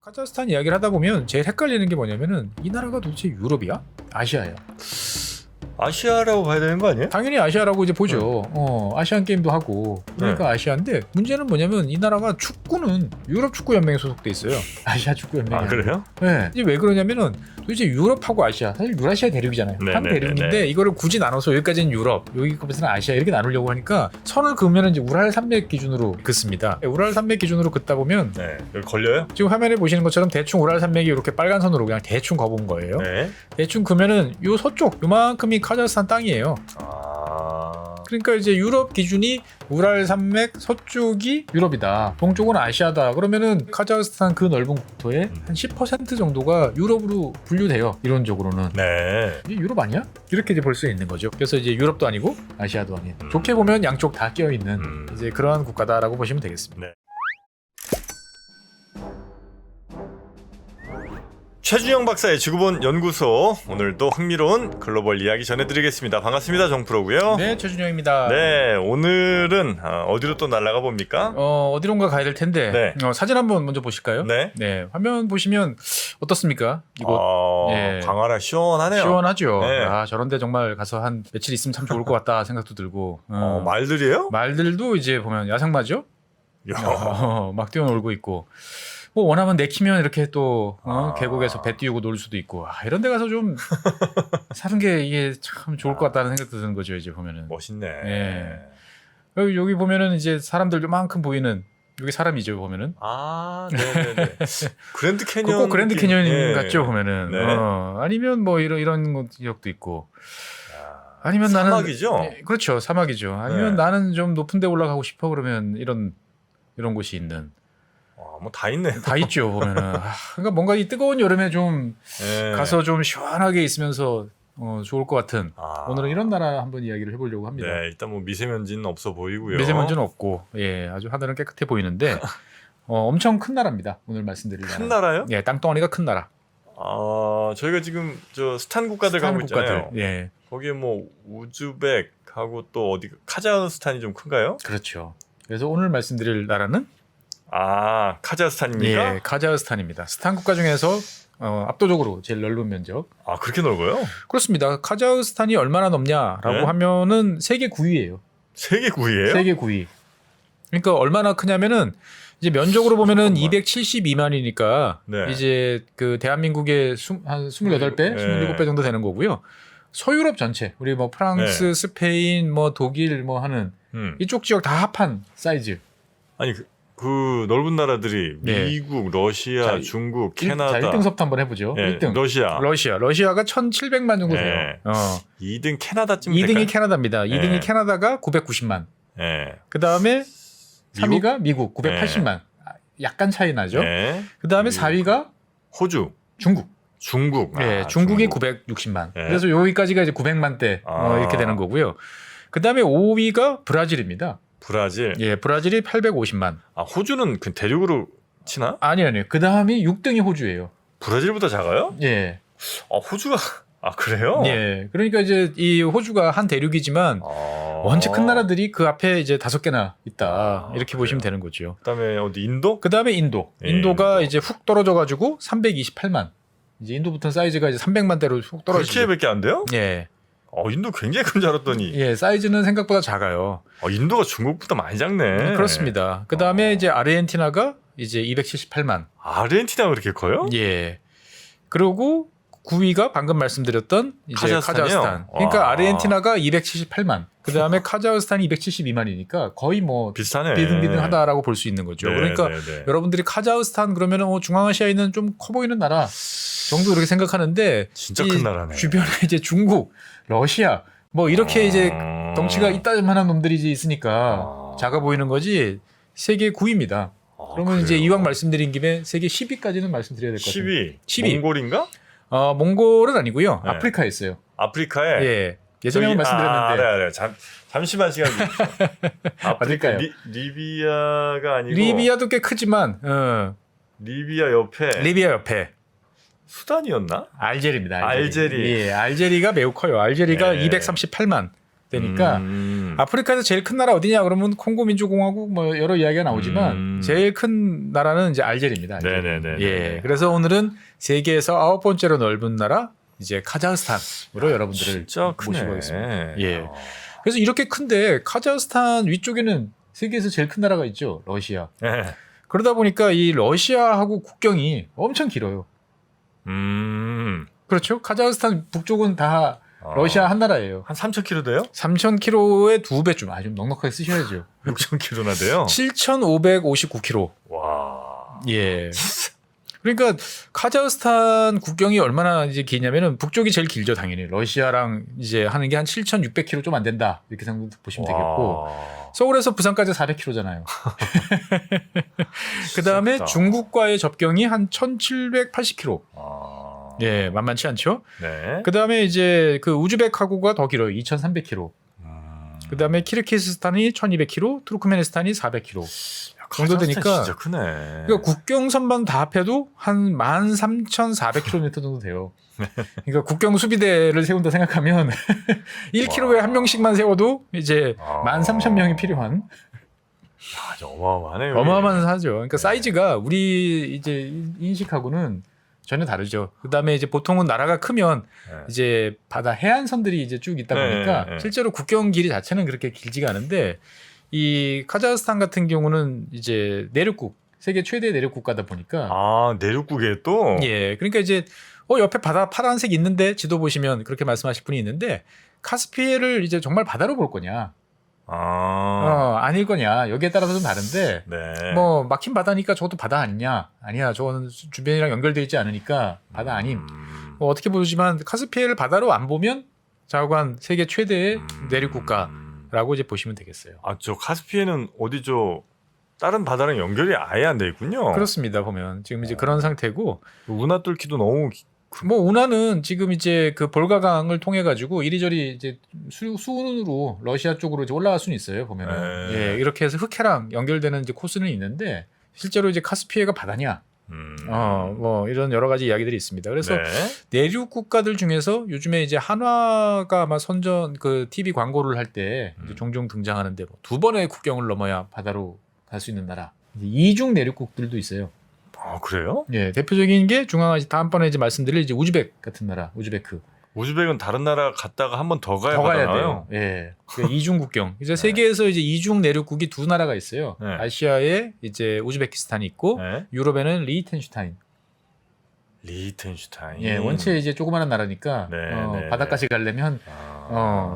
카자흐스탄 이야기를 하다 보면 제일 헷갈리는 게 뭐냐면은 이 나라가 도대체 유럽이야? 아시아야? 아시아라고 봐야 되는 거 아니에요? 당연히 아시아라고 이제 보죠. 아시안 게임도 하고 그러니까 아시아인데 문제는 뭐냐면 이 나라가 축구는 유럽 축구 연맹에 소속돼 있어요. 아시아 축구 연맹이. 아 그래요? 네. 이게 왜 그러냐면은 도대체 유럽하고 아시아 사실 유라시아 대륙이잖아요. 네, 한 네, 대륙인데 네, 네. 이거를 굳이 나눠서 여기까지는 유럽, 여기까지는 아시아 이렇게 나누려고 하니까 선을 그으면 이제 우랄 산맥 기준으로 긋습니다. 우랄 산맥 기준으로 긋다 보면 네. 여기 걸려요? 지금 화면에 보시는 것처럼 대충 우랄 산맥이 이렇게 빨간 선으로 그냥 대충 거본 거예요. 네. 대충 그면은 요 서쪽 요만큼이 카자흐스탄 땅이에요. 아. 그러니까 이제 유럽 기준이 우랄 산맥 서쪽이 유럽이다. 동쪽은 아시아다. 그러면은 카자흐스탄 그 넓은 국토의 한 10% 정도가 유럽으로 분류돼요. 이론적으로는. 네. 이게 유럽 아니야? 이렇게 이제 볼 수 있는 거죠. 그래서 이제 유럽도 아니고 아시아도 아닌. 좋게 보면 양쪽 다 끼어 있는 이제 그러한 국가다라고 보시면 되겠습니다. 네. 최준영 박사의 지구본 연구소, 오늘도 흥미로운 글로벌 이야기 전해드리겠습니다. 반갑습니다. 정프로고요. 네, 최준영입니다. 네, 오늘은 어디로 또 날아가 봅니까? 어디론가 가야 될 텐데 네. 사진 한번 먼저 보실까요? 네. 화면 보시면 어떻습니까? 이곳 예. 광활하 시원하네요. 시원하죠. 네. 아, 저런데 정말 가서 한 며칠 있으면 참 좋을 것 같다 생각도 들고. 말들이에요? 말들도 이제 보면 야생마죠. 야. 막 뛰어놀고 있고. 뭐 원하면 내키면 이렇게 또 계곡에서 배 띄우고 놀 수도 있고. 이런 데 가서 좀 사는 게 이게 참 좋을 것 같다는 생각도 드는 거죠. 이제 보면은. 멋있네. 예. 여기 보면은 이제 사람들 요만큼 보이는 여기 사람이죠. 보면은. 아, 네네네. 그랜드 캐니언. 꼭 그랜드 캐니언 네. 같죠. 보면은. 네. 아니면 뭐 이런 지역도 있고. 아니면 나는 사막이죠? 네, 그렇죠. 사막이죠. 아니면 네. 나는 좀 높은 데 올라가고 싶어 그러면 이런 곳이 있는. 뭐 다 있네. 다 있죠. 보면은. 그러니까 뭔가 이 뜨거운 여름에 좀 네. 가서 좀 시원하게 있으면서 좋을 것 같은. 아. 오늘은 이런 나라 한번 이야기를 해보려고 합니다. 네, 일단 뭐 미세먼지는 없어 보이고요. 미세먼지는 없고, 예, 아주 하늘은 깨끗해 보이는데 엄청 큰 나라입니다. 오늘 말씀드릴 큰 나라요? 예, 땅덩어리가 큰 나라. 저희가 지금 저 스탄 국가들 스탄 가고 있잖아요. 예, 거기에 뭐 우즈벡하고 또 어디 카자흐스탄이 좀 큰가요? 그렇죠. 그래서 오늘 말씀드릴 나라는 카자흐스탄입니까? 예, 카자흐스탄입니다. 스탄 국가 중에서 압도적으로 제일 넓은 면적. 그렇게 넓어요? 그렇습니다. 카자흐스탄이 얼마나 넓냐라고 네? 하면은 세계 9위예요. 세계 9위예요? 세계 9위. 그러니까 얼마나 크냐면은 이제 면적으로 보면은 272만이니까 네. 이제 그 대한민국의 한 28배, 네. 27배 정도 되는 거고요. 서유럽 전체, 우리 뭐 프랑스, 네. 스페인, 뭐 독일 뭐 하는 이쪽 지역 다 합한 사이즈. 아니 그 넓은 나라들이 네. 미국, 러시아, 자, 중국, 자, 캐나다. 1등서부터 한번 해보죠. 네, 1등. 러시아가 1,700만 정도 돼요. 네. 2등 캐나다쯤 2등이 될까요? 캐나다입니다. 2등이 네. 캐나다가 990만. 네. 그 다음에 미국? 3위가 미국 980만. 약간 차이 나죠. 네. 그 다음에 미국. 4위가 호주, 중국. 중국. 중국이 중국. 960만. 네. 그래서 여기까지가 이제 900만대 이렇게 되는 거고요. 그 다음에 5위가 브라질입니다. 브라질. 예, 브라질이 850만. 호주는 그 대륙으로 치나? 아니요. 그 다음이 6등이 호주예요. 브라질보다 작아요? 예. 호주가 그래요? 예. 그러니까 이제 이 호주가 한 대륙이지만 원체 큰 나라들이 그 앞에 이제 5개나 있다. 이렇게 그래요? 보시면 되는 거죠. 그다음에 어디 인도? 그 다음에 인도. 예, 인도가 인도. 이제 훅 떨어져가지고 328만. 이제 인도부터 사이즈가 이제 300만대로 훅 떨어지죠. 그렇게밖에 안 돼요? 예. 인도 굉장히 큰 줄 알았더니 예, 사이즈는 생각보다 작아요. 인도가 중국보다 많이 작네. 그렇습니다. 그 다음에 이제 아르헨티나가 이제 278만. 아르헨티나가 그렇게 커요? 예. 그리고 9위가 방금 말씀드렸던 이제 카자흐스탄이요? 카자흐스탄. 그러니까 와. 아르헨티나가 278만. 그 다음에 카자흐스탄이 272만이니까 거의 뭐 비슷하네. 비등비등하다라고 볼 수 있는 거죠. 네, 그러니까 네, 네. 여러분들이 카자흐스탄 그러면 중앙아시아에 있는 좀 커 보이는 나라 정도 이렇게 생각하는데 진짜 이 큰 나라네. 주변에 이제 중국, 러시아 뭐 이렇게 이제 덩치가 이따만한 놈들이 이제 있으니까 작아 보이는 거지. 세계 9위입니다. 그러면 이제 그래요? 이왕 말씀드린 김에 세계 10위까지는 말씀드려야 될 것 같아요. 10위. 10위. 몽골인가? 몽골은 아니고요. 네. 아프리카에 있어요. 아프리카에. 예. 예전에 한번 말씀드렸는데. 알아요. 잠시만 시간 주십시오. 어딜까요? 리비아가 아니고 리비아도 꽤 크지만 리비아 옆에 리비아 옆에 수단이었나? 알제리입니다. 알제리. 예, 알제리가 매우 커요. 알제리가 네. 238만 되니까 아프리카에서 제일 큰 나라 어디냐 그러면 콩고 민주공화국 뭐 여러 이야기가 나오지만 제일 큰 나라는 이제 알제리입니다. 알제리. 네네네. 예. 그래서 오늘은 세계에서 9번째로 넓은 나라 이제 카자흐스탄으로 여러분들을 진짜 크네. 모시고 가겠습니다. 예. 그래서 이렇게 큰데 카자흐스탄 위쪽에는 세계에서 제일 큰 나라가 있죠. 러시아. 네. 그러다 보니까 이 러시아하고 국경이 엄청 길어요. 그렇죠. 카자흐스탄 북쪽은 다 러시아 한 나라예요. 한 3,000km 돼요? 3,000km의 2배쯤. 좀 넉넉하게 쓰셔야죠. 6,000km나 돼요? 7,559km. 와. 예. 그러니까 카자흐스탄 국경이 얼마나 이제 기냐면은 북쪽이 제일 길죠, 당연히. 러시아랑 이제 하는 게 한 7,600km 좀 안 된다. 이렇게 생각 보시면 되겠고. 서울에서 부산까지 400km잖아요. 그다음에 중국과의 접경이 한 1,780km. 예, 만만치 않죠? 네. 그다음에 이제 그 우즈벡하고가 더 길어요. 2,300km. 그다음에 키르기스스탄이 1,200km, 투르크메니스탄이 400km. 정도 되니까 진짜 크네. 그러니까 국경선만 다 합해도 한 13,400km 정도 돼요. 그러니까 국경 수비대를 세운다 생각하면 1km에 한 명씩만 세워도 이제 13,000명이 필요한 야, 진짜 어마어마하네요. 어마어마한 사죠. 그러니까 사이즈가 우리 이제 인식하고는 전혀 다르죠. 그다음에 이제 보통은 나라가 크면 이제 바다 해안선들이 이제 쭉 있다 보니까 실제로 국경 길이 자체는 그렇게 길지가 않은데 이 카자흐스탄 같은 경우는 이제 내륙국, 세계 최대 내륙 국가다 보니까 내륙국에 또 예, 그러니까 이제 옆에 바다 파란색 있는데 지도 보시면 그렇게 말씀하실 분이 있는데 카스피해를 이제 정말 바다로 볼 거냐? 아닐 거냐? 여기에 따라서 좀 다른데 네. 뭐 막힌 바다니까 저것도 바다 아니냐? 아니야, 저거는 주변이랑 연결되어 있지 않으니까 바다 아님. 뭐 어떻게 보지만 카스피해를 바다로 안 보면 자관 세계 최대의 내륙 국가. 라고 이제 보시면 되겠어요. 저 카스피해는 어디죠? 다른 바다랑 연결이 아예 안 돼 있군요. 그렇습니다. 보면 지금 이제 그런 상태고 운하 뚫기도 너무 뭐 운하는 지금 이제 그 볼가강을 통해 가지고 이리저리 이제 수운으로 러시아 쪽으로 이제 올라갈 수는 있어요. 보면은 예, 이렇게 해서 흑해랑 연결되는 이제 코스는 있는데 실제로 이제 카스피해가 바다냐? 뭐 이런 여러 가지 이야기들이 있습니다. 그래서 내륙 국가들 중에서 요즘에 이제 한화가 아마 선전 그 TV 광고를 할 때 종종 등장하는데 뭐 2번의 국경을 넘어야 바다로 갈 수 있는 나라. 이중 내륙국들도 있어요. 그래요? 예, 대표적인 게 중앙아시아 다음번에 이제 말씀드릴 이제 우즈벡 같은 나라, 우즈베크. 우즈벡은 다른 나라 갔다가 한 번 더 가야 돼요. 예. 그러니까 이중 국경. 이제 세계에서 이제 이중 내륙국이 두 나라가 있어요. 아시아에 이제 우즈베키스탄이 있고 유럽에는 리히텐슈타인. 예, 원체 이제 조그마한 나라니까 바다까지 가려면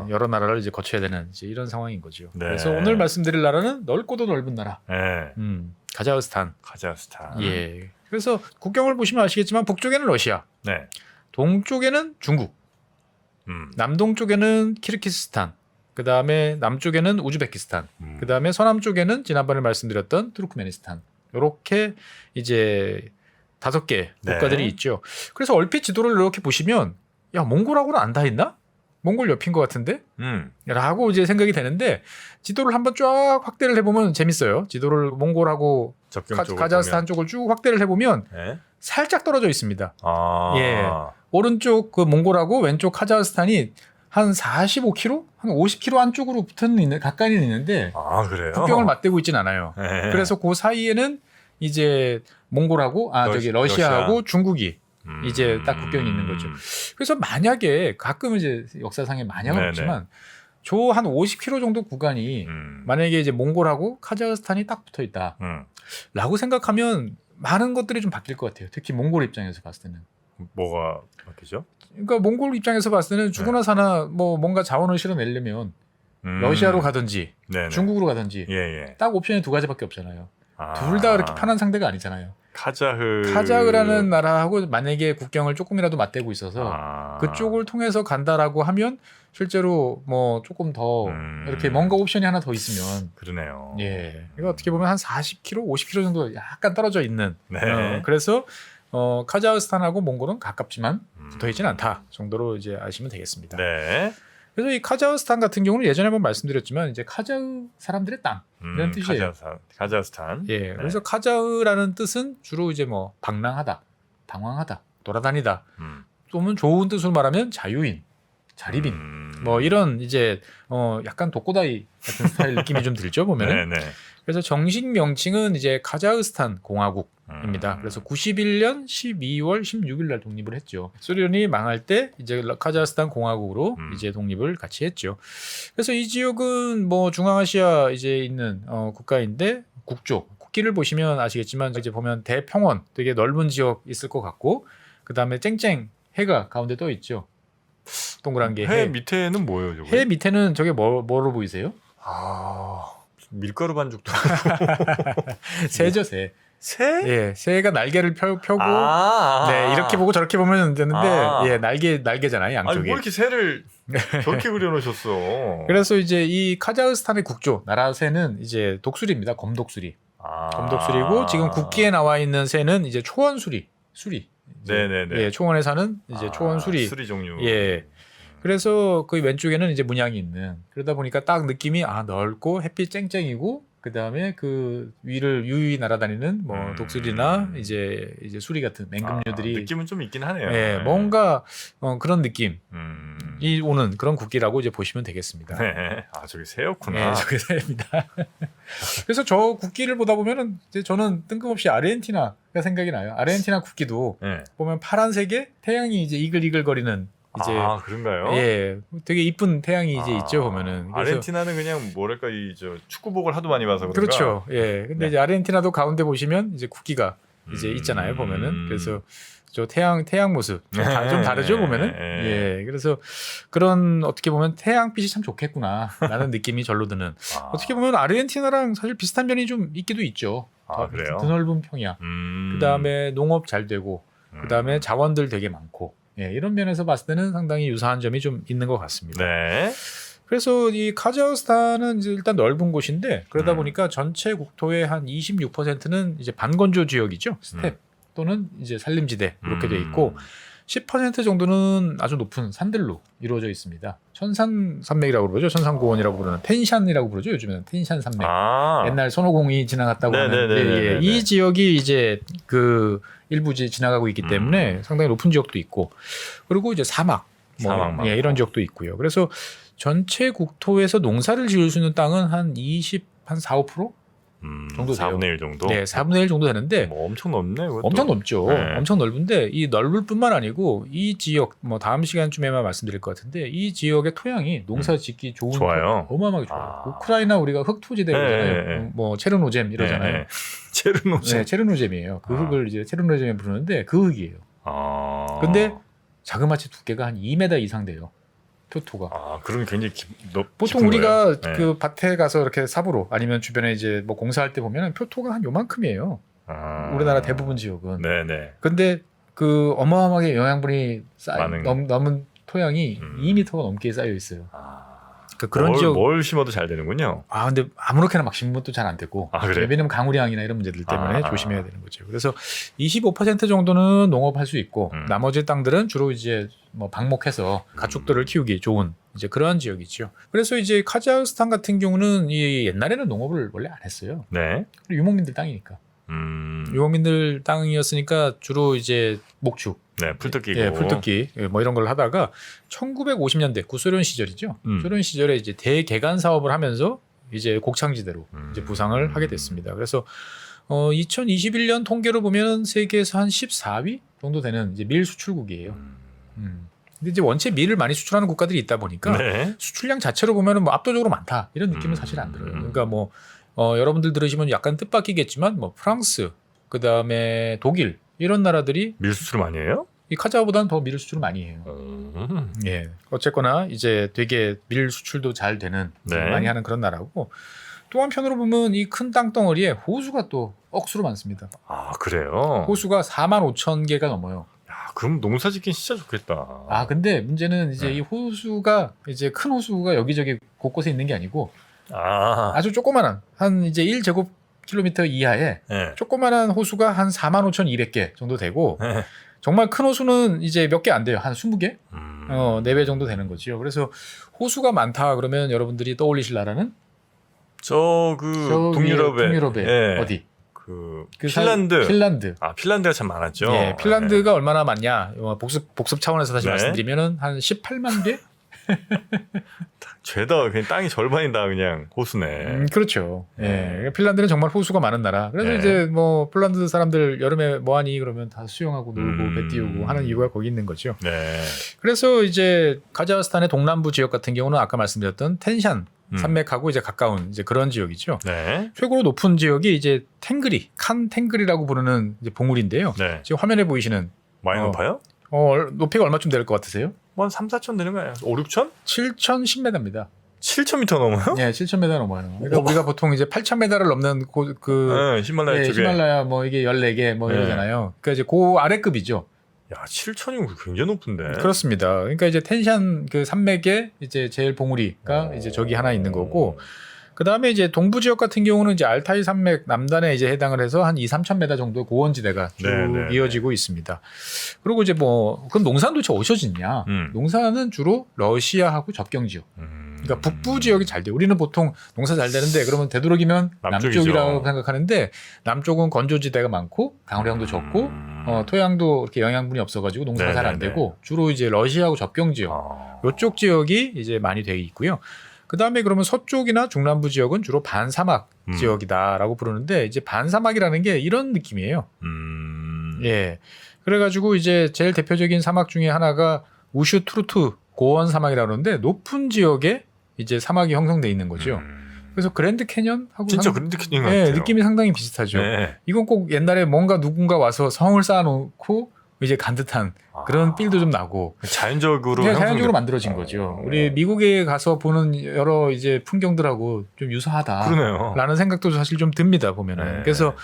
여러 나라를 이제 거쳐야 되는 이제 이런 상황인 거죠. 그래서 오늘 말씀드릴 나라는 넓고도 넓은 나라. 카자흐스탄. 예. 그래서 국경을 보시면 아시겠지만 북쪽에는 러시아, 동쪽에는 중국, 남동쪽에는 키르기스스탄, 그 다음에 남쪽에는 우즈베키스탄, 그 다음에 서남쪽에는 지난번에 말씀드렸던 투르크메니스탄. 이렇게 이제 5개 국가들이 있죠. 그래서 얼핏 지도를 이렇게 보시면 야, 몽골하고는 안 닿았나? 몽골 옆인 것 같은데? 라고 이제 생각이 되는데 지도를 한번 쫙 확대를 해보면 재밌어요. 지도를 몽골하고 카자흐스탄 쪽을 쭉 확대를 해보면 살짝 떨어져 있습니다. 예, 오른쪽 그 몽골하고 왼쪽 카자흐스탄이 한 45km, 한 50km 안쪽으로 붙어있는 가까이는 있는데 그래요? 국경을 맞대고 있진 않아요. 그래서 그 사이에는 이제 몽골하고 러시아하고 중국이 이제 딱 국경이 있는 거죠. 그래서 만약에 가끔 이제 역사상에 만약은 없지만 저 한 50km 정도 구간이 만약에 이제 몽골하고 카자흐스탄이 딱 붙어 있다라고 생각하면 많은 것들이 좀 바뀔 것 같아요. 특히 몽골 입장에서 봤을 때는. 뭐가 바뀌죠? 그러니까 몽골 입장에서 봤을 때는 죽으나 사나 뭐 뭔가 자원을 실어내려면 러시아로 가든지 중국으로 가든지 딱 옵션이 2가지밖에 없잖아요. 둘 다 그렇게 편한 상대가 아니잖아요. 카자흐라는 나라하고 만약에 국경을 조금이라도 맞대고 있어서 그쪽을 통해서 간다라고 하면 실제로 뭐 조금 더 이렇게 뭔가 옵션이 하나 더 있으면 그러네요. 예, 이거 어떻게 보면 한 40km, 50km 정도 약간 떨어져 있는. 그래서 카자흐스탄하고 몽골은 가깝지만 붙어 있지는 않다 정도로 이제 아시면 되겠습니다. 그래서 이 카자흐스탄 같은 경우는 예전에 한번 말씀드렸지만 이제 카자흐 사람들의 땅 이런 뜻이에요. 카자흐스탄. 예, 그래서 카자흐라는 뜻은 주로 이제 뭐 방랑하다, 방황하다, 돌아다니다. 또는 좋은 뜻으로 말하면 자유인, 자립인 뭐 이런 이제 약간 독고다이 같은 스타일 느낌이 좀 들죠 보면은. 네네. 그래서 정식 명칭은 이제 카자흐스탄 공화국입니다. 그래서 91년 12월 16일 날 독립을 했죠. 소련이 망할 때 이제 카자흐스탄 공화국으로 이제 독립을 같이 했죠. 그래서 이 지역은 뭐 중앙아시아 이제 있는 국가인데 국조 국기를 보시면 아시겠지만 이제 보면 대평원 되게 넓은 지역 있을 것 같고 그다음에 쨍쨍 해가 가운데 떠 있죠. 동그란 게 해 밑에는 뭐예요, 저거? 해 밑에는 저게 뭐로 보이세요? 밀가루 반죽도 새죠, 새. 새? 예, 새가 날개를 펴고 아, 네, 이렇게 보고 저렇게 보면 되는데 아. 예, 날개잖아요, 아니 양쪽에. 뭐 이렇게 새를 저렇게 그려놓으셨어? 그래서 이제 이 카자흐스탄의 국조 나라 새는 이제 독수리입니다. 검독수리. 검독수리고 지금 국기에 나와 있는 새는 이제 초원수리. 수리. 이제, 네네네. 예, 초원에 사는 이제 초원수리. 수리 종류. 예. 그래서 그 왼쪽에는 이제 문양이 있는 그러다 보니까 딱 느낌이 넓고 햇빛 쨍쨍이고 그다음에 그 위를 유유히 날아다니는 뭐 독수리나 이제 수리 같은 맹금류들이 느낌은 좀 있긴 하네요. 예, 뭔가 그런 느낌이 음. 오는 그런 국기라고 이제 보시면 되겠습니다. 네. 저기 새였구나. 예, 저게 새입니다. 그래서 저 국기를 보다 보면은 이제 저는 뜬금없이 아르헨티나가 생각이 나요. 아르헨티나 국기도 네. 보면 파란색에 태양이 이제 이글이글거리는 이제 그런가요? 예, 되게 이쁜 태양이 이제 있죠 보면은. 그래서 아르헨티나는 그냥 뭐랄까 저 축구복을 하도 많이 봐서 그런가. 그렇죠. 예, 근데 네. 이제 아르헨티나도 가운데 보시면 이제 국기가 이제 있잖아요 보면은. 그래서 저 태양 모습 좀 다르죠 보면은. 예, 그래서 그런 어떻게 보면 태양빛이 참 좋겠구나라는 느낌이 절로 드는. 어떻게 보면 아르헨티나랑 사실 비슷한 면이 좀 있기도 있죠. 그래요? 드넓은 평야. 그다음에 농업 잘 되고 그다음에 자원들 되게 많고. 예, 이런 면에서 봤을 때는 상당히 유사한 점이 좀 있는 것 같습니다. 네. 그래서 이 카자흐스탄은 이제 일단 넓은 곳인데 그러다 보니까 전체 국토의 한 26%는 이제 반건조 지역이죠. 스텝 또는 이제 산림지대 이렇게 돼 있고 10% 정도는 아주 높은 산들로 이루어져 있습니다. 천산산맥이라고 그러죠. 천산고원이라고 부르는 텐샨이라고 부르죠. 요즘에는 텐샨 산맥. 옛날 손오공이 지나갔다고 하는 네네네네네. 이 지역이 이제 그 일부 지나가고 있기 때문에 상당히 높은 지역도 있고 그리고 이제 사막 사막 예, 이런 지역도 있고요. 그래서 전체 국토에서 농사를 지을 수 있는 땅은 한 4~5% 정도 돼요. 4분의 1 정도? 네, 4분의 1 정도 되는데 뭐 엄청 넓네. 그것도. 엄청 넓죠. 네. 엄청 넓은데 이 넓을 뿐만 아니고 이 지역 뭐 다음 시간쯤에만 말씀드릴 것 같은데 이 지역의 토양이 농사 짓기 좋은 좋아요. 어마어마하게 좋아요. 우크라이나 우리가 흑토지대 그러잖아요. 네. 뭐 체르노젬 이러잖아요. 네. 체르노젬. 네, 체르노젬이에요. 그 흙을 이제 체르노젬에 부르는데 그 흙이에요. 근데 자그마치 두께가 한 2m 이상 돼요. 표토가. 그럼 굉장히 보통 우리가 거예요? 그 밭에 가서 이렇게 삽으로 아니면 주변에 이제 뭐 공사할 때 보면 표토가 한 요만큼이에요. 우리나라 대부분 지역은. 네네. 근데 그 어마어마하게 영양분이 많은 남은 토양이 2m가 넘게 쌓여 있어요. 그런 뭘, 지역. 뭘 심어도 잘 되는군요. 근데 아무렇게나 막 심으면 또 잘 안 되고. 그래요? 왜냐면 강우량이나 이런 문제들 때문에 조심해야 되는 거죠. 그래서 25% 정도는 농업할 수 있고 나머지 땅들은 주로 이제 뭐 방목해서 가축들을 키우기 좋은 이제 그러한 지역이죠. 그래서 이제 카자흐스탄 같은 경우는 이 옛날에는 농업을 원래 안 했어요. 네. 유목민들 땅이니까. 유목민들 땅이었으니까 주로 이제 목축, 네, 풀뜯기고. 예, 풀뜯기 뭐 이런 걸 하다가 1950년대 구소련 시절이죠. 소련 시절에 이제 대개간 사업을 하면서 이제 곡창지대로 이제 부상을 하게 됐습니다. 그래서 2021년 통계로 보면 세계에서 한 14위 정도 되는 이제 밀 수출국이에요. 근데 이제 원체 밀을 많이 수출하는 국가들이 있다 보니까 네. 수출량 자체로 보면은 뭐 압도적으로 많다 이런 느낌은 사실 안 들어요. 그러니까 뭐 여러분들 들으시면 약간 뜻밖이겠지만 뭐 프랑스, 그 다음에 독일 이런 나라들이 밀 수출 많이 해요? 이 카자흐보다는 더 밀 수출을 많이 해요. 예, 어쨌거나 이제 되게 밀 수출도 잘 되는 네. 많이 하는 그런 나라고. 또 한편으로 보면 이 큰 땅덩어리에 호수가 또 억수로 많습니다. 그래요? 호수가 45,000개가 넘어요. 그럼 농사 짓긴 진짜 좋겠다. 근데 문제는 이제 이 호수가 이제 큰 호수가 여기저기 곳곳에 있는 게 아니고 아주 조그만한 한 이제 1제곱킬로미터 이하에 네. 조그만한 호수가 한 45,200개 정도 되고 네. 정말 큰 호수는 이제 몇 개 안 돼요. 한 20개? 4배 정도 되는 거죠. 그래서 호수가 많다 그러면 여러분들이 떠올리실 나라는 북유럽에 예. 어디? 그 핀란드. 핀란드가 참 많았죠. 예, 핀란드가 얼마나 많냐? 복습 차원에서 다시 네. 말씀드리면은 한 18만 개? 죄다 그냥 땅이 절반이 다 그냥 호수네. 그렇죠. 예. 핀란드는 정말 호수가 많은 나라. 그래서 이제 뭐 핀란드 사람들 여름에 뭐하니 그러면 다 수영하고 놀고 배 띄우고 하는 이유가 거기 있는 거죠. 네. 그래서 이제 카자흐스탄의 동남부 지역 같은 경우는 아까 말씀드렸던 텐샨 산맥하고 이제 가까운 이제 그런 지역이죠. 네. 최고로 높은 지역이 이제 탱그리, 칸 탱그리라고 부르는 이제 봉우리인데요. 네. 지금 화면에 보이시는 많이 높아요? 높이가 얼마쯤 될 것 같으세요? 뭐 한 3, 4천 되는 거예요. 5, 6천? 7,010m입니다. 7,000m 넘어요? 네, 7,000m 넘어요. 그러니까 우리가 보통 이제 8,000m를 넘는 네, 히말라야 예, 쪽에. 히말라야 뭐 이게 14개 뭐 네. 이러잖아요. 그러니까 이제 그 아래급이죠. 야, 7,000이면 굉장히 높은데. 그렇습니다. 그러니까 이제 텐샨 그 산맥에 이제 제일 봉우리가 이제 저기 하나 있는 거고, 그 다음에 이제 동부 지역 같은 경우는 이제 알타이 산맥 남단에 이제 해당을 해서 한 2, 3,000m 정도 고원지대가 쭉 네. 이어지고 있습니다. 그리고 이제 뭐 그럼 농사는 도대체 어디서 짓냐? 농사는 주로 러시아하고 접경 지역. 그러니까 북부 지역이 잘 돼요. 우리는 보통 농사 잘 되는데 그러면 되도록이면 남쪽이죠. 남쪽이라고 생각하는데 남쪽은 건조지대가 많고 강우량도 적고 토양도 이렇게 영양분이 없어가지고 농사가 잘 안 네네네. 되고 주로 이제 러시아하고 접경 지역 이쪽 지역이 이제 많이 돼 있고요. 그 다음에 그러면 서쪽이나 중남부 지역은 주로 반사막 지역이다라고 부르는데 이제 반사막이라는 게 이런 느낌이에요. 예. 그래가지고 이제 제일 대표적인 사막 중에 하나가 우슈투르트 고원 사막이라고 그러는데 높은 지역에 이제 사막이 형성돼 있는 거죠. 그래서 그랜드 캐년하고 진짜 그랜드 캐년 예, 같아요. 느낌이 상당히 비슷하죠. 네. 이건 꼭 옛날에 뭔가 누군가 와서 성을 쌓아놓고 이제 간 듯한 그런 필도 좀 나고 자연적으로 그냥 자연적으로 형성된- 만들어진 거죠. 우리 미국에 가서 보는 여러 이제 풍경들하고 좀 유사하다라는 그러네요. 생각도 사실 좀 듭니다 보면은. 네. 그래서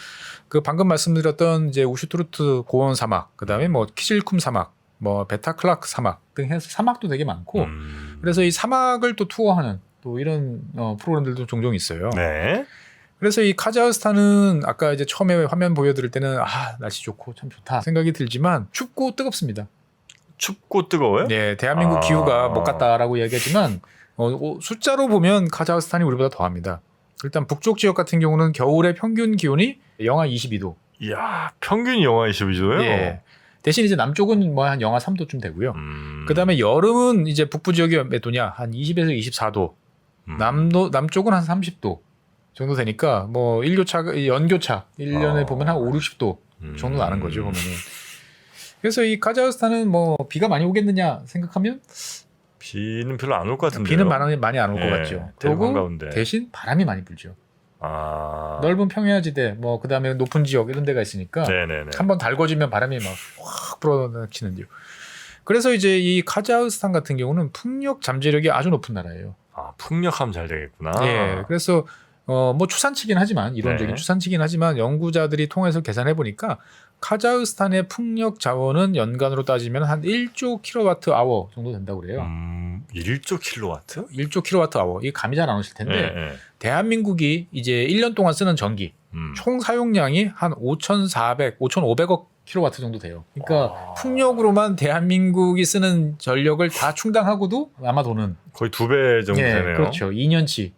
그 방금 말씀드렸던 이제 우슈투르트 고원 사막, 그다음에 뭐 키실쿰 사막, 뭐 베타클라크 사막 등 해서 사막도 되게 많고 그래서 이 사막을 또 투어하는 또 이런 프로그램들도 종종 있어요. 네. 그래서 이 카자흐스탄은 아까 이제 처음에 화면 보여드릴 때는 날씨 좋고 참 좋다 생각이 들지만 춥고 뜨겁습니다. 춥고 뜨거워요? 네, 대한민국 기후가 못 갔다라고 얘기하지만 숫자로 보면 카자흐스탄이 우리보다 더합니다. 일단 북쪽 지역 같은 경우는 겨울에 평균 기온이 영하 22도. 이야, 평균이 영하 22도예요? 예. 대신 이제 남쪽은 뭐 한 영하 3도쯤 되고요. 그다음에 여름은 이제 북부 지역이 몇 도냐? 한 20에서 24도. 남쪽은 한 30도 정도 되니까 뭐 연교차 1년에 보면 한 5, 60도 정도 나는 거죠, 보면은. 그래서 이 카자흐스탄은 뭐 비가 많이 오겠느냐 생각하면 비는 별로 안 올 것 같은데요. 비는 많이 안 올 것 예, 같죠. 대륙 그리고 한가운데. 대신 바람이 많이 불죠. 아. 넓은 평야지대, 뭐 그다음에 높은 지역 이런 데가 있으니까 네네네. 한번 달궈지면 바람이 막 확 불어닥치는데요. 그래서 이제 이 카자흐스탄 같은 경우는 풍력 잠재력이 아주 높은 나라예요. 아, 풍력하면 잘 되겠구나. 예, 그래서 뭐 추산치긴 하지만 이론적인 네. 추산치긴 하지만 연구자들이 통해서 계산해 보니까 카자흐스탄의 풍력 자원은 연간으로 따지면 한 1조 킬로와트 아워 정도 된다고 그래요. 1조 킬로와트? 1조 킬로와트 아워. 이게 감이 잘 안 오실 텐데 네. 대한민국이 이제 1년 동안 쓰는 전기 총 사용량이 한 5,500억 킬로와트 정도 돼요. 그러니까 풍력으로만 대한민국이 쓰는 전력을 다 충당하고도 아마 도는 거의 2배 정도 예, 되네요. 그렇죠. 2년치.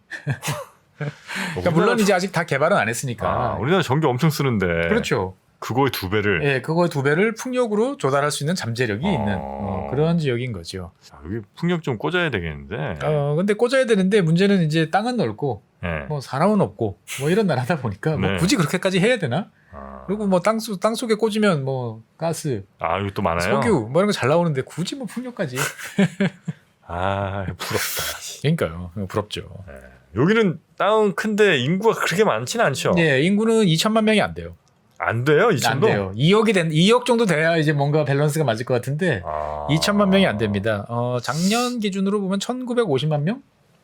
그러니까 물론 이제 아직 다 개발은 안 했으니까. 우리나라 전기 엄청 쓰는데. 그렇죠. 그거의 2배를. 예, 그거의 2배를 풍력으로 조달할 수 있는 잠재력이 있는 그런 지역인 거죠. 여기 풍력 좀 꽂아야 되겠는데. 근데 꽂아야 되는데 문제는 이제 땅은 넓고 네. 뭐 사람은 없고 뭐 이런 나라다 보니까 뭐 네. 굳이 그렇게까지 해야 되나? 그리고 뭐 땅 속에 꽂으면 뭐 가스, 여기 또 많아요. 석유 뭐 이런 거 잘 나오는데 굳이 뭐 풍력까지. 부럽다. 그러니까요. 부럽죠. 여기는 땅은 큰데 인구가 그렇게 많진 않죠. 예, 인구는 2천만 명이 안 돼요. 안 돼요? 이 안 정도? 돼요. 2억 정도 돼야 이제 뭔가 밸런스가 맞을 것 같은데 2천만 명이 안 됩니다. 작년 기준으로 보면 1,950만 명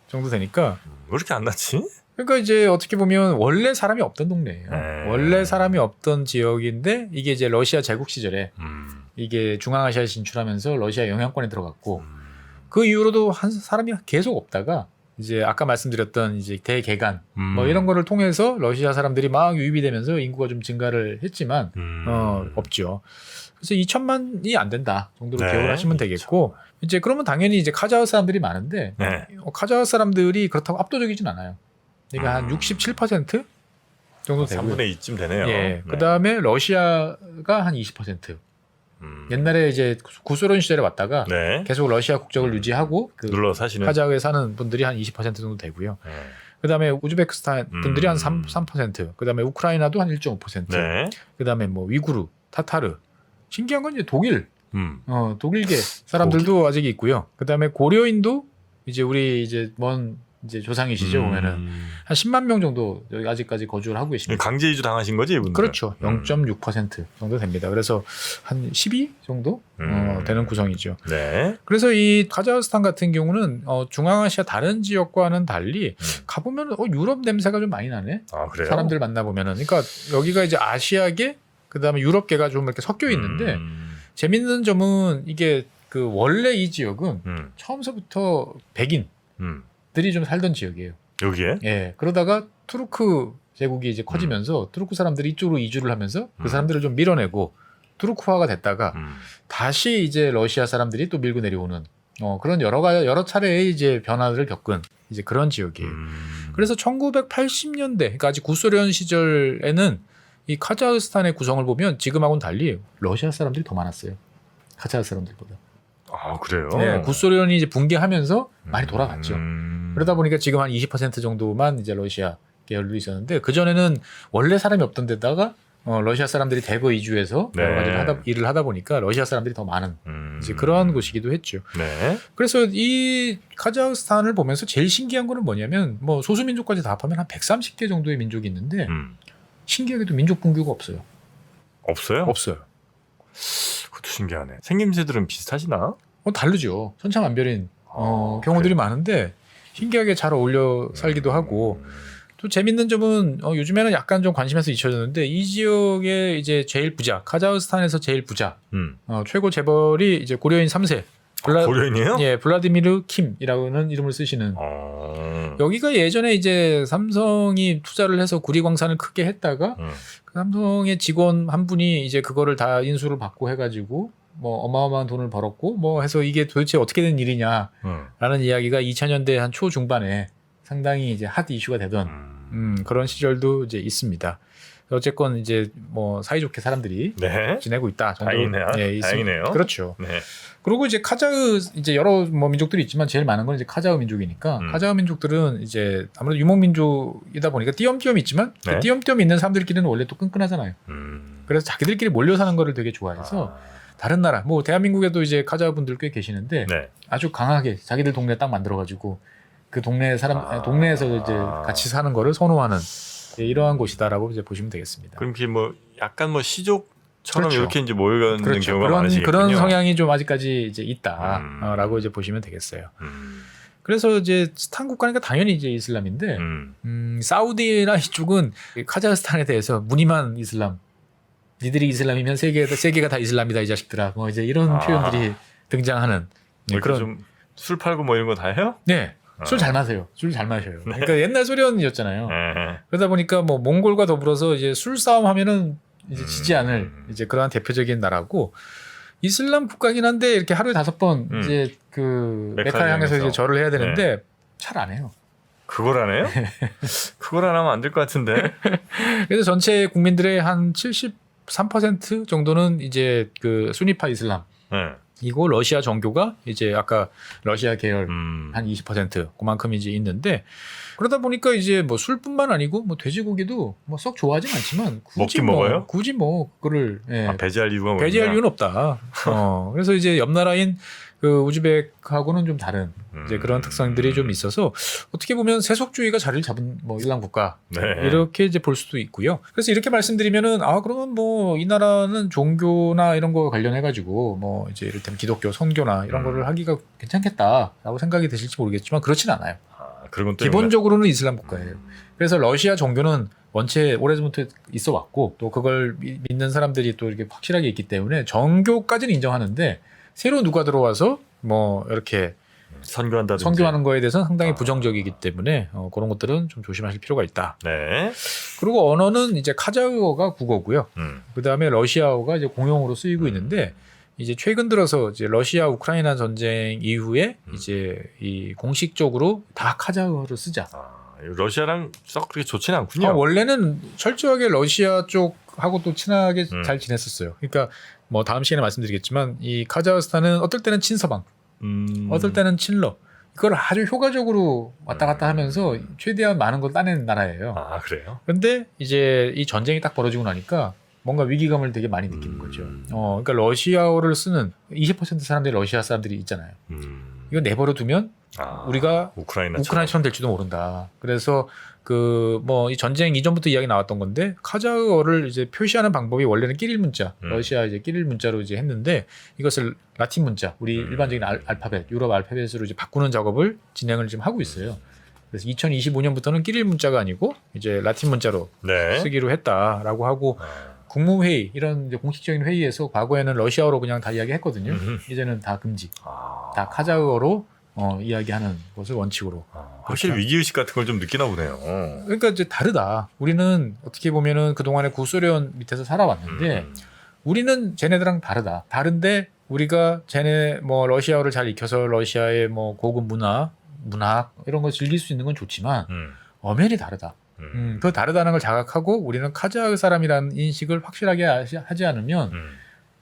정도 되니까. 왜 이렇게 안 났지? 그러니까 이제 어떻게 보면 원래 사람이 없던 동네예요. 네. 원래 사람이 없던 지역인데 이게 이제 러시아 제국 시절에 이게 중앙아시아에 진출하면서 러시아 영향권에 들어갔고 그 이후로도 한 사람이 계속 없다가 이제 아까 말씀드렸던 이제 대개간 뭐 이런 거를 통해서 러시아 사람들이 막 유입이 되면서 인구가 좀 증가를 했지만 없죠. 그래서 2천만이 안 된다 정도로 네, 기억을 하시면 되겠고 이제 그러면 당연히 이제 카자흐 사람들이 많은데 네. 카자흐 사람들이 그렇다고 압도적이진 않아요. 그러니까 한 67% 정도 되고요. 3분의 2쯤 되네요. 예. 네. 그다음에 러시아가 한 20%. 옛날에 이제 구소련 시절에 왔다가 네. 계속 러시아 국적을 유지하고 그 눌러 사시는. 카자흐에 사는 분들이 한 20% 정도 되고요. 네. 그다음에 우즈베키스탄 분들이 한 3%, 그다음에 우크라이나도 한 1.5%, 네. 그다음에 뭐 위구르, 타타르, 신기한 건 이제 독일, 독일계 사람들도 독일? 아직 있고요. 그다음에 고려인도 이제 우리 이제 먼 이제 조상이시죠. 보면은 한 10만 명 정도 여기 아직까지 거주를 하고 계십니다. 강제 이주 당하신 거지 이분들? 그렇죠. 0.6% 정도 됩니다. 그래서 한 12 정도 되는 구성이죠. 네. 그래서 이 카자흐스탄 같은 경우는 중앙아시아 다른 지역과는 달리 가보면 유럽 냄새가 좀 많이 나네. 아 그래요? 사람들 만나보면은. 그러니까 여기가 이제 아시아계 그다음에 유럽계가 좀 이렇게 섞여 있는데 재밌는 점은 이게 그 원래 이 지역은 처음서부터 백인들이 좀 살던 지역이에요. 여기에? 예. 그러다가 투르크 제국이 이제 커지면서 투르크 사람들이 이쪽으로 이주를 하면서 그 사람들을 좀 밀어내고 투르크화가 됐다가 다시 이제 러시아 사람들이 또 밀고 내려오는 그런 여러 차례의 이제 변화를 겪은 이제 그런 지역이에요. 그래서 1980년대, 그러니까 아직 구소련 시절에는 이 카자흐스탄의 구성을 보면 지금하고는 달리 러시아 사람들이 더 많았어요. 카자흐 사람들보다. 아 그래요? 네, 구소련이 이제 붕괴하면서 많이 돌아갔죠. 그러다 보니까 지금 한 20% 정도만 이제 러시아 계열로 있었는데 그 전에는 원래 사람이 없던 데다가 러시아 사람들이 대거 이주해서 네. 여러 가지 일을 하다 보니까 러시아 사람들이 더 많은 이제 그러한 곳이기도 했죠. 네. 그래서 이 카자흐스탄을 보면서 제일 신기한 거는 뭐냐면 뭐 소수민족까지 다 합하면 한 130개 정도의 민족이 있는데 신기하게도 민족 분규가 없어요. 없어요? 없어요. 그것도 신기하네. 생김새들은 비슷하시나? 다르죠. 천차만별인 그래요? 경우들이 많은데 신기하게 잘 어울려 살기도 하고 또 재밌는 점은 요즘에는 약간 좀 관심에서 잊혀졌는데 이 지역의 이제 제일 부자, 카자흐스탄에서 제일 부자, 최고 재벌이 이제 고려인 3세. 고려인이에요? 예, 블라디미르 킴이라는 이름을 쓰시는. 여기가 예전에 이제 삼성이 투자를 해서 구리광산을 크게 했다가 그 삼성의 직원 한 분이 이제 그거를 다 인수를 받고 해가지고 뭐 어마어마한 돈을 벌었고 뭐 해서 이게 도대체 어떻게 된 일이냐라는 이야기가 2000년대 한 초중반에 상당히 이제 핫 이슈가 되던 그런 시절도 이제 있습니다. 어쨌건 이제 뭐 사이좋게 사람들이 네. 지내고 있다 정도. 다행이네요. 예, 다행이네요. 그렇죠. 네. 그리고 이제 카자흐 이제 여러 뭐 민족들이 있지만 제일 많은 건 이제 카자흐 민족이니까 카자흐 민족들은 이제 아무래도 유목 민족이다 보니까 띄엄띄엄 있지만 네. 그 띄엄띄엄 있는 사람들끼리는 원래 또 끈끈하잖아요. 그래서 자기들끼리 몰려 사는 거를 되게 좋아해서 다른 나라 뭐 대한민국에도 이제 카자흐 분들 꽤 계시는데 네. 아주 강하게 자기들 동네 딱 만들어가지고 그 동네 사람 동네에서 이제 같이 사는 거를 선호하는 이러한 곳이다라고 이제 보시면 되겠습니다. 그럼 이게 뭐 약간 뭐 시족처럼 그렇죠. 이렇게 이제 모여가는 그렇죠. 경우가 많으시겠군요. 그런 성향이 좀 아직까지 이제 있다라고 이제 보시면 되겠어요. 그래서 이제 스탄 국가니까 당연히 이제 이슬람인데 사우디나 이쪽은 카자흐스탄에 대해서 무늬만 이슬람. 니들이 이슬람이면 세계가 다 이슬람이다 이 자식들아. 뭐 이제 이런 표현들이 등장하는 그런 좀 술 팔고 뭐 이런 거 다 해요? 네. 술 잘 마세요. 술 잘 마셔요. 그러니까 옛날 소련이었잖아요. 네. 그러다 보니까 뭐 몽골과 더불어서 이제 술 싸움 하면은 이제 지지 않을 이제 그러한 대표적인 나라고 이슬람 국가긴 한데 이렇게 하루에 5번 이제 그 메카를 향해서 이제 절을 해야 되는데 잘 안 해요. 그걸 안 해요? 그걸 안 하면 안 될 것 같은데. 그래서 전체 국민들의 한 73% 정도는 이제 그 수니파 이슬람. 네. 이고 러시아 정교가 이제 아까 러시아 계열 한 20% 그만큼 이제 있는데 그러다 보니까 이제 뭐 술뿐만 아니고 뭐 돼지고기도 뭐 썩 좋아하진 않지만 먹긴 먹어요? 굳이 뭐 그거를 배제할 이유가 뭐냐? 배제할 이유는 없다. 그래서 이제 옆 나라인 그 우즈벡하고는 좀 다른 이제 그런 특성들이 좀 있어서 어떻게 보면 세속주의가 자리를 잡은 뭐 이슬람 국가 네. 이렇게 이제 볼 수도 있고요. 그래서 이렇게 말씀드리면은 그러면 뭐 이 나라는 종교나 이런 거 관련해 가지고 뭐 이제 이를테면 기독교 선교나 이런 거를 하기가 괜찮겠다라고 생각이 드실지 모르겠지만 그렇진 않아요. 그런 것 때문에. 기본적으로는 이슬람 국가예요. 그래서 러시아 종교는 원체 오래전부터 있어 왔고 또 그걸 믿는 사람들이 또 이렇게 확실하게 있기 때문에 정교까지는 인정하는데 새로 누가 들어와서 뭐 이렇게 선교한다든지 선교하는 거에 대해서는 상당히 부정적이기 때문에 그런 것들은 좀 조심하실 필요가 있다. 네. 그리고 언어는 이제 카자흐어가 국어고요. 그 다음에 러시아어가 이제 공용어로 쓰이고 있는데 이제 최근 들어서 이제 러시아 우크라이나 전쟁 이후에 이제 이 공식적으로 다 카자흐어를 쓰자. 러시아랑 썩 그렇게 좋지는 않군요. 원래는 철저하게 러시아 쪽하고 또 친하게 잘 지냈었어요. 그러니까 뭐 다음 시간에 말씀드리겠지만 이 카자흐스탄은 어떨 때는 친서방, 어떨 때는 친러. 이걸 아주 효과적으로 왔다 갔다 하면서 최대한 많은 걸 따낸 나라예요. 아 그래요? 근데 이제 이 전쟁이 딱 벌어지고 나니까 뭔가 위기감을 되게 많이 느끼는 거죠. 그러니까 러시아어를 쓰는 20% 사람들이 러시아 사람들이 있잖아요. 이거 내버려 두면 우리가 우크라이나처럼 될지도 모른다. 그래서 그 뭐 이 전쟁 이전부터 이야기 나왔던 건데 카자흐어를 이제 표시하는 방법이 원래는 끼릴 문자, 러시아 이제 끼릴 문자로 이제 했는데 이것을 라틴 문자, 우리 일반적인 알파벳, 유럽 알파벳으로 이제 바꾸는 작업을 진행을 지금 하고 있어요. 그래서 2025년부터는 끼릴 문자가 아니고 이제 라틴 문자로 네. 쓰기로 했다라고 하고 국무회의 이런 이제 공식적인 회의에서 과거에는 러시아어로 그냥 다 이야기했거든요. 이제는 다 금지, 다 카자흐어로 이야기하는 것을 원칙으로. 확실히 위기의식 같은 걸 좀 느끼나 보네요. 그러니까 이제 다르다. 우리는 어떻게 보면은 그동안에 구소련 밑에서 살아왔는데 우리는 쟤네들랑 다르다. 다른데 우리가 쟤네 뭐 러시아어를 잘 익혀서 러시아의 뭐 고급 문학 이런 거 즐길 수 있는 건 좋지만 엄연히 다르다. 그 다르다는 걸 자각하고 우리는 카자흐 사람이라는 인식을 확실하게 하지 않으면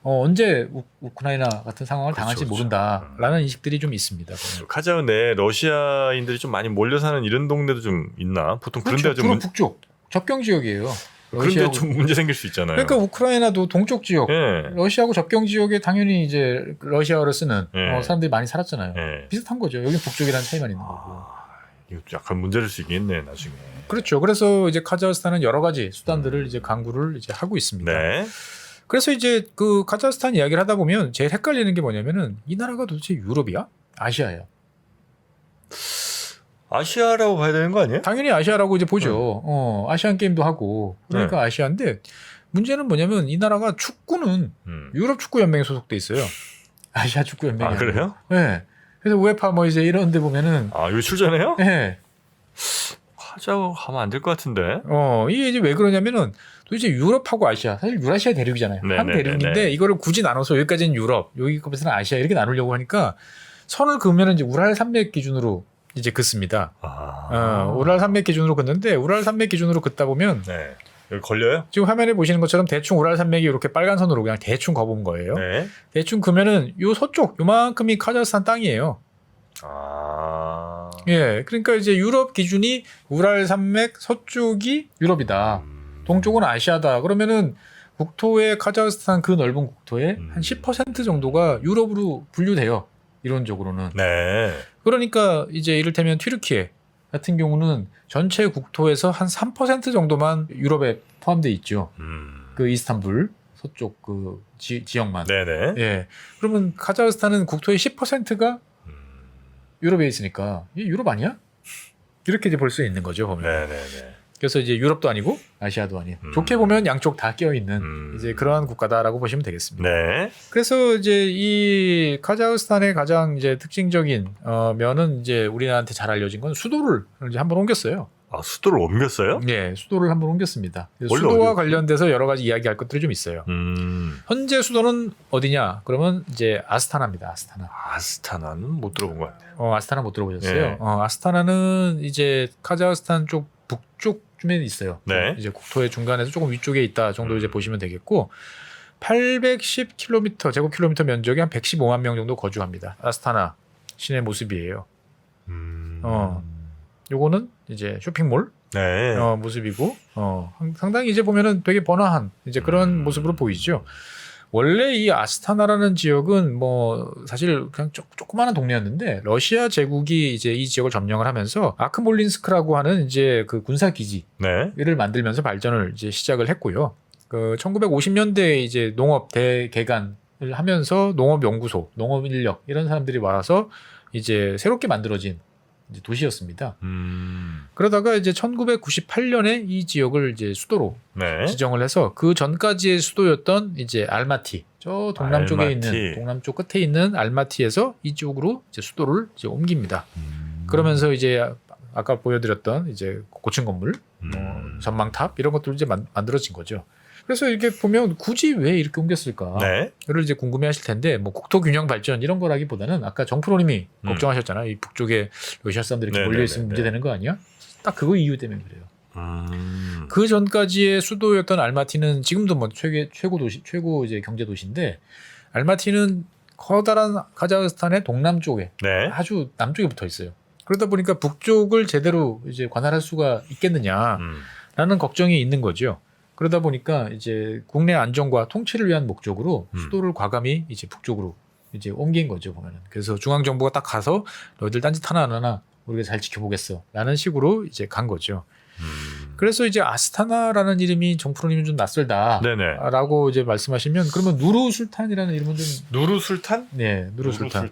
언제 우크라이나 같은 상황을 당할지 모른다라는 인식들이 좀 있습니다. 카자흐 내 러시아인들이 좀 많이 몰려 사는 이런 동네도 좀 있나? 보통 그런 데가 좀 주로 북쪽 접경 지역이에요. 그런데 좀 문제 생길 수 있잖아요. 그러니까 우크라이나도 동쪽 지역, 예. 러시아하고 접경 지역에 당연히 이제 러시아어를 쓰는 예. 사람들이 많이 살았잖아요. 예. 비슷한 거죠. 여기 북쪽이라는 차이만 있는 거고. 이거 약간 문제될 수 있겠네 나중에. 그렇죠. 그래서 이제 카자흐스탄은 여러 가지 수단들을 이제 강구를 이제 하고 있습니다. 네. 그래서 이제 그 카자흐스탄 이야기를 하다 보면 제일 헷갈리는 게 뭐냐면은 이 나라가 도대체 유럽이야? 아시아예요? 아시아라고 봐야 되는 거 아니에요? 당연히 아시아라고 이제 보죠. 아시안 게임도 하고 그러니까 아시아인데 문제는 뭐냐면 이 나라가 축구는 유럽 축구 연맹에 소속돼 있어요. 아시아 축구 연맹이. 아 그래요? 네. 그래서 우에파 뭐 이제 이런 데 보면은 여기 출전해요? 네. 카자흐 가면 안 될 것 같은데. 이게 이제 왜 그러냐면은 도대체 유럽하고 아시아, 사실 유라시아 대륙이잖아요. 한 대륙인데 이거를 굳이 나눠서 여기까지는 유럽, 여기까지는 아시아 이렇게 나누려고 하니까 선을 그으면은 이제 우랄 산맥 기준으로 이제 긋습니다. 우랄 산맥 기준으로 긋는데 우랄 산맥 기준으로 긋다 보면 여기 걸려요? 지금 화면에 보시는 것처럼 대충 우랄 산맥이 이렇게 빨간 선으로 그냥 대충 거본 거예요. 네. 대충 그면은 요 서쪽 요만큼이 카자흐스탄 땅이에요. 예, 그러니까 이제 유럽 기준이 우랄 산맥 서쪽이 유럽이다. 동쪽은 아시아다. 그러면은 국토의 카자흐스탄 그 넓은 국토의 한 10% 정도가 유럽으로 분류돼요. 이론적으로는. 네. 그러니까 이제 이를테면 튀르키예 같은 경우는 전체 국토에서 한 3% 정도만 유럽에 포함되어 있죠. 그 이스탄불 서쪽 그 지역만. 네네. 예. 그러면 카자흐스탄은 국토의 10%가 유럽에 있으니까 이게 유럽 아니야? 이렇게 이제 볼 수 있는 거죠, 보면. 네네네. 그래서 이제 유럽도 아니고 아시아도 아닌. 좋게 보면 양쪽 다 껴 있는 이제 그러한 국가다라고 보시면 되겠습니다. 네. 그래서 이제 이 카자흐스탄의 가장 이제 특징적인 면은 이제 우리나라한테 잘 알려진 건 수도를 이제 한번 옮겼어요. 수도를 옮겼어요? 네, 수도를 한번 옮겼습니다. 원래 수도와 어디였지? 관련돼서 여러 가지 이야기할 것들이 좀 있어요. 현재 수도는 어디냐? 그러면 이제 아스타나입니다. 아스타나. 아스타나는 못 들어본 것 같아요. 아스타나 못 들어보셨어요? 네. 아스타나는 이제 카자흐스탄 쪽 북쪽쯤에 있어요. 네. 이제 국토의 중간에서 조금 위쪽에 있다 정도 이제 보시면 되겠고 810km 제곱킬로미터 면적에 한 115만 명 정도 거주합니다. 아스타나 시내 모습이에요. 요거는 이제 쇼핑몰 네. 모습이고 상당히 이제 보면은 되게 번화한 이제 그런 모습으로 보이죠. 원래 이 아스타나라는 지역은 뭐 사실 그냥 조그마한 동네였는데 러시아 제국이 이제 이 지역을 점령을 하면서 아크몰린스크라고 하는 이제 그 군사 기지를 네. 만들면서 발전을 이제 시작을 했고요. 그 1950년대에 이제 농업 대개간을 하면서 농업 연구소, 농업 인력 이런 사람들이 와서 이제 새롭게 만들어진 이제 도시였습니다. 그러다가 이제 1998년에 이 지역을 이제 수도로 네. 지정을 해서 그 전까지의 수도였던 이제 알마티, 저 동남쪽에 있는 동남쪽 끝에 있는 알마티에서 이쪽으로 이제 수도를 이제 옮깁니다. 그러면서 이제 아까 보여드렸던 이제 고층 건물, 전망탑 이런 것들 이제 만들어진 거죠. 그래서 이렇게 보면 굳이 왜 이렇게 옮겼을까? 네. 를 이제 궁금해하실 텐데 뭐 국토 균형 발전 이런 거라기보다는 아까 정프로님이 걱정하셨잖아요. 이 북쪽에 러시아 사람들이 이렇게 몰려 있으면 문제되는 거 아니야? 딱 그거 이유 때문에 그래요. 그 전까지의 수도였던 알마티는 지금도 뭐 최고 도시, 최고 이제 경제 도시인데 알마티는 커다란 카자흐스탄의 동남쪽에 네. 아주 남쪽에 붙어 있어요. 그러다 보니까 북쪽을 제대로 이제 관할할 수가 있겠느냐라는 걱정이 있는 거죠. 그러다 보니까 이제 국내 안정과 통치를 위한 목적으로 수도를 과감히 이제 북쪽으로 이제 옮긴 거죠, 보면은. 그래서 중앙 정부가 딱 가서 너희들 딴짓 하나 안 하나 우리가 잘 지켜보겠어라는 식으로 이제 간 거죠. 그래서 이제 아스타나라는 이름이 정프로님은 좀 낯설다라고 이제 말씀하시면 그러면 누르술탄이라는 이름은 좀 누르술탄? 네, 누르술탄.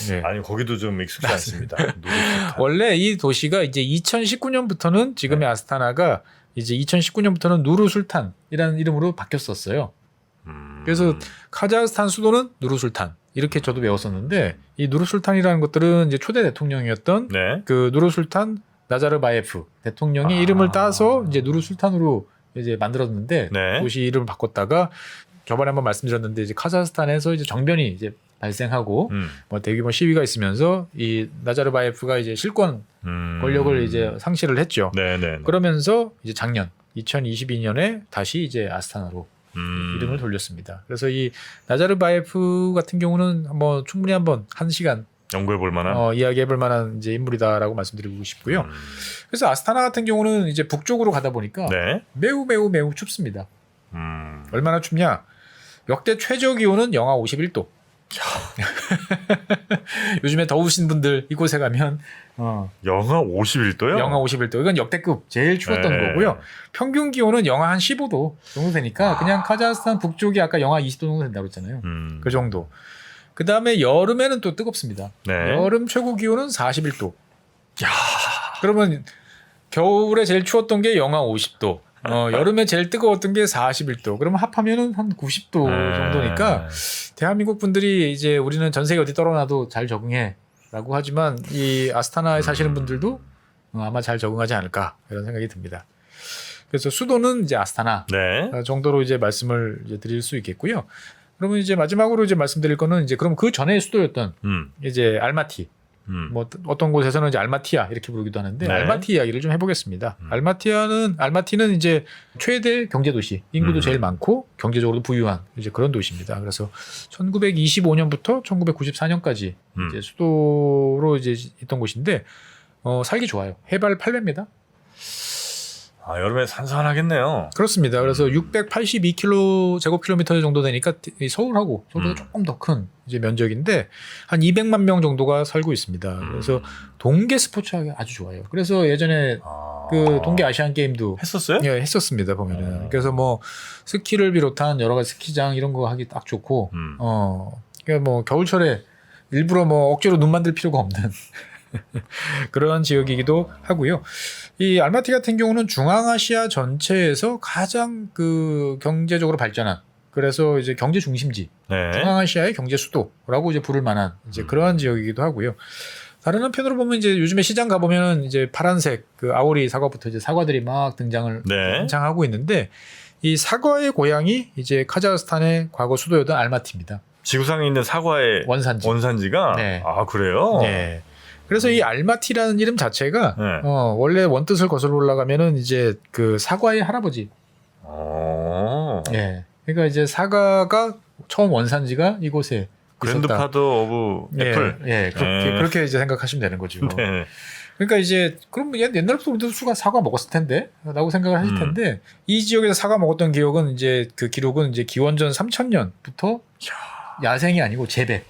네. 아니 거기도 좀 익숙지 않습니다. 누르술탄. 원래 이 도시가 이제 2019년부터는 지금의 아스타나가 이제 2019년부터는 누르술탄이라는 이름으로 바뀌었었어요. 그래서 카자흐스탄 수도는 누르술탄 이렇게 저도 외웠었는데 이 누르술탄이라는 것들은 이제 초대 대통령이었던 네. 그 누르술탄 나자르바예프 대통령의 이름을 따서 이제 누르술탄으로 이제 만들었는데 네. 도시 이름을 바꿨다가 저번에 한번 말씀드렸는데 이제 카자흐스탄에서 이제 정변이 이제 발생하고 뭐 대규모 시위가 있으면서 이 나자르바예프가 이제 실권 권력을 이제 상실을 했죠. 네네. 그러면서 이제 작년 2022년에 다시 이제 아스타나로 이름을 돌렸습니다. 그래서 이 나자르바예프 같은 경우는 한번 충분히 한번 1시간 연구해 볼 만한 이야기해 볼 만한 이제 인물이다라고 말씀드리고 싶고요. 그래서 아스타나 같은 경우는 이제 북쪽으로 가다 보니까 네. 매우 춥습니다. 얼마나 춥냐? 역대 최저 기온은 영하 51도. 요즘에 더우신 분들 이곳에 가면 영하 51도요? 영하 51도. 이건 역대급 제일 추웠던 네. 거고요. 평균 기온은 영하 한 15도 정도 되니까 그냥 카자흐스탄 북쪽이 아까 영하 20도 정도 된다고 했잖아요. 그 정도. 그 다음에 여름에는 또 뜨겁습니다. 네. 여름 최고 기온은 41도. 그러면 겨울에 제일 추웠던 게 영하 50도. 여름에 제일 뜨거웠던 게 41도. 그러면 합하면은 한 90도 정도니까 대한민국 분들이 이제 우리는 전 세계 어디 떨어놔도 잘 적응해라고 하지만 이 아스타나에 사시는 분들도 아마 잘 적응하지 않을까 이런 생각이 듭니다. 그래서 수도는 이제 아스타나 네. 정도로 이제 말씀을 이제 드릴 수 있겠고요. 그러면 이제 마지막으로 이제 말씀드릴 거는 이제 그럼 그 전에 수도였던 이제 알마티. 뭐 어떤 곳에서는 이제 알마티아 이렇게 부르기도 하는데 네. 알마티 이야기를 좀 해보겠습니다. 알마티는 이제 최대 경제 도시, 인구도 제일 많고 경제적으로 부유한 이제 그런 도시입니다. 그래서 1925년부터 1994년까지 이제 수도로 이제 있던 곳인데 살기 좋아요. 해발 800m. 아, 여름에 산산하겠네요. 그렇습니다. 그래서 682km 제곱킬로미터 정도 되니까 이 서울하고 서울보다 조금 더 큰 이제 면적인데 한 200만 명 정도가 살고 있습니다. 그래서 동계 스포츠하기 아주 좋아요. 그래서 예전에 그 동계 아시안 게임도 했었어요? 예, 했었습니다. 보면은 그래서 뭐 스키를 비롯한 여러 가지 스키장 이런 거 하기 딱 좋고 그러니까 뭐 겨울철에 일부러 뭐 억지로 눈 만들 필요가 없는 그런 지역이기도 하고요. 이 알마티 같은 경우는 중앙아시아 전체에서 가장 그 경제적으로 발전한 그래서 이제 경제 중심지, 네. 중앙아시아의 경제 수도라고 이제 부를 만한 이제 그러한 지역이기도 하고요. 다른 한편으로 보면 이제 요즘에 시장 가 보면 이제 파란색 그 아오리 사과부터 이제 사과들이 막 등장을 하고 있는데 이 사과의 고향이 이제 카자흐스탄의 과거 수도였던 알마티입니다. 지구상에 있는 사과의 원산지가 네. 아 그래요? 네. 그래서 이 알마티라는 이름 자체가 네. 원래 원뜻을 거슬러 올라가면은 이제 그 사과의 할아버지. 예. 그러니까 이제 사과가 처음 원산지가 이곳에 그랜드파더 오브 애플. 예. 그렇게 이제 생각하시면 되는 거죠. 네. 그러니까 이제 그럼 옛날부터 우리도 사과 먹었을 텐데라고 생각을 하실 텐데 이 지역에서 사과 먹었던 기억은 이제 그 기록은 이제 기원전 3000년부터 야생이 아니고 재배.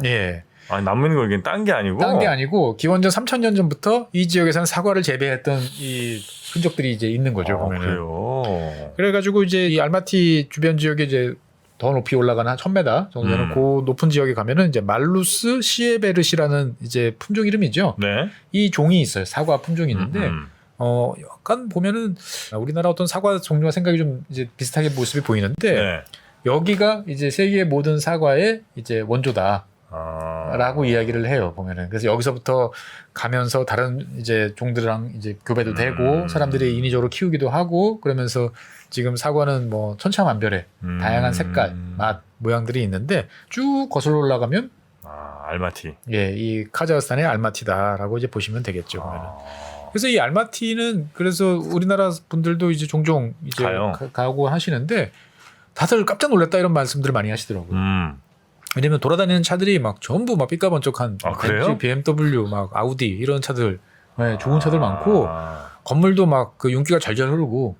예. 아니 남는 거 이게 딴 게 아니고? 딴 게 아니고 기원전 3000년 전부터 이 지역에서는 사과를 재배했던 이 흔적들이 이제 있는 거죠. 보면은. 그래요. 그래가지고 이제 이 알마티 주변 지역에 이제 더 높이 올라가는 한 1000m 정도 되는 그 높은 지역에 가면은 이제 말루스 시에베르시라는 이제 품종 이름이죠. 네. 이 종이 있어요. 사과 품종이 있는데 약간 보면은 우리나라 어떤 사과 종류와 생각이 좀 이제 비슷하게 모습이 보이는데 네. 여기가 이제 세계의 모든 사과의 이제 원조다. 라고 이야기를 해요, 보면은. 그래서 여기서부터 가면서 다른 이제 종들이랑 이제 교배도 되고 사람들이 인위적으로 키우기도 하고 그러면서 지금 사과는 뭐 천차만별의 다양한 색깔, 맛, 모양들이 있는데 쭉 거슬러 올라가면 알마티. 예, 이 카자흐스탄의 알마티다라고 이제 보시면 되겠죠, 보면은. 그래서 이 알마티는 그래서 우리나라 분들도 이제 종종 이제 가요. 가고 하시는데 다들 깜짝 놀랐다 이런 말씀들을 많이 하시더라고요. 왜냐면 돌아다니는 차들이 막 전부 막 삐까번쩍한 아, 그래요? BMW, 막 아우디 이런 차들, 네, 좋은 차들 많고 건물도 막 그 윤기가 잘잘 흐르고,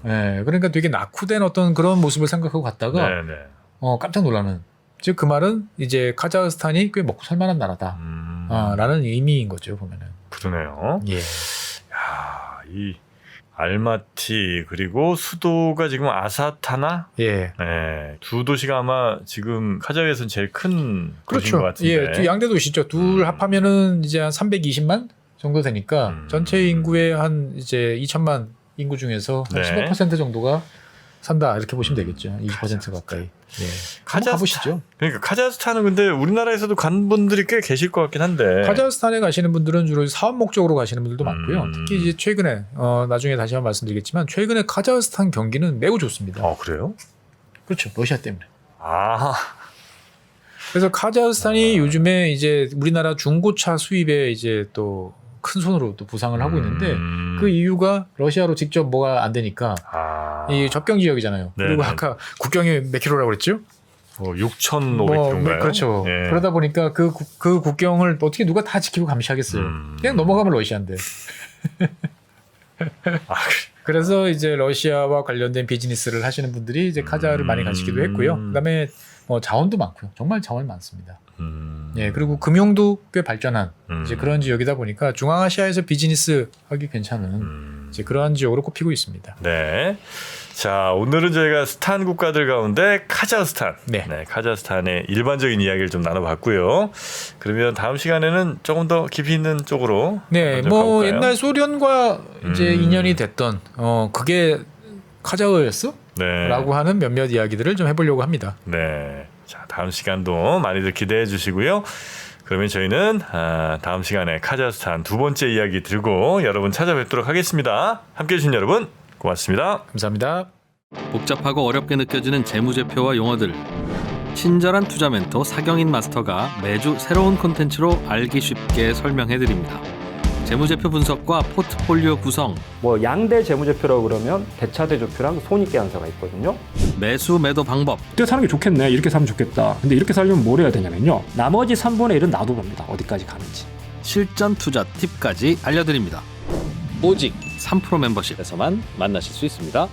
네, 그러니까 되게 낙후된 어떤 그런 모습을 생각하고 갔다가 네네. 깜짝 놀라는. 즉 그 말은 이제 카자흐스탄이 꽤 먹고 살만한 나라다. 라는 의미인 거죠 보면은. 그러네요. 예. 야, 이 알마티 그리고 수도가 지금 아사타나. 예. 네, 두 도시가 아마 지금 카자흐에서는 제일 큰 도시인 것 그렇죠. 같은데. 예, 양대 도시죠. 둘 합하면은 이제 한 320만 정도 되니까 전체 인구의 한 이제 2천만 인구 중에서 한 네. 15% 정도가 산다 이렇게 보시면 되겠죠. 20% 가까이. 예. 한번 가보시죠. 그러니까 카자흐스탄은 근데 우리나라에서도 간 분들이 꽤 계실 것 같긴 한데. 카자흐스탄에 가시는 분들은 주로 사업 목적으로 가시는 분들도 많고요. 특히 이제 최근에 나중에 다시 한번 말씀드리겠지만 최근에 카자흐스탄 경기는 매우 좋습니다. 그래요? 그렇죠. 러시아 때문에. 아. 그래서 카자흐스탄이 요즘에 이제 우리나라 중고차 수입에 이제 또 큰 손으로 또 부상을 하고 있는데 그 이유가 러시아로 직접 뭐가 안 되니까 이 접경 지역이잖아요. 네네. 그리고 아까 국경이 몇 킬로라고 그랬죠? 6,500km인가요? 그렇죠. 예. 그러다 보니까 그 국경을 어떻게 누가 다 지키고 감시하겠어요. 그냥 넘어가면 러시아인데. 그래서 이제 러시아와 관련된 비즈니스를 하시는 분들이 이제 카자흐를 많이 가시기도 했고요. 그다음에 자원도 많고요. 정말 자원이 많습니다. 예, 그리고 금융도 꽤 발전한 이제 그런 지역이다 보니까 중앙아시아에서 비즈니스 하기 괜찮은 이제 그러한 지역으로 꼽히고 있습니다. 네. 자, 오늘은 저희가 스탄 국가들 가운데 카자흐스탄. 네. 카자흐스탄의 일반적인 이야기를 좀 나눠봤고요. 그러면 다음 시간에는 조금 더 깊이 있는 쪽으로. 네, 먼저 뭐 가볼까요? 옛날 소련과 이제 인연이 됐던 그게 카자흐였어? 네. 라고 하는 몇몇 이야기들을 좀 해보려고 합니다. 네. 자, 다음 시간도 많이들 기대해 주시고요. 그러면 저희는 다음 시간에 카자흐스탄 두 번째 이야기 들고 여러분 찾아뵙도록 하겠습니다. 함께해 주신 여러분 고맙습니다. 감사합니다. 복잡하고 어렵게 느껴지는 재무제표와 용어들. 친절한 투자 멘토 사경인 마스터가 매주 새로운 콘텐츠로 알기 쉽게 설명해드립니다. 재무제표 분석과 포트폴리오 구성, 뭐 양대 재무제표라고 그러면 대차대조표랑 손익계산서가 있거든요. 매수 매도 방법, 이때 사는 게 좋겠네. 이렇게 사면 좋겠다. 근데 이렇게 살려면 뭘 해야 되냐면요. 나머지 3분의 1은 놔둬봅니다. 어디까지 가는지. 실전 투자 팁까지 알려드립니다. 오직 3프로 멤버십에서만 만나실 수 있습니다.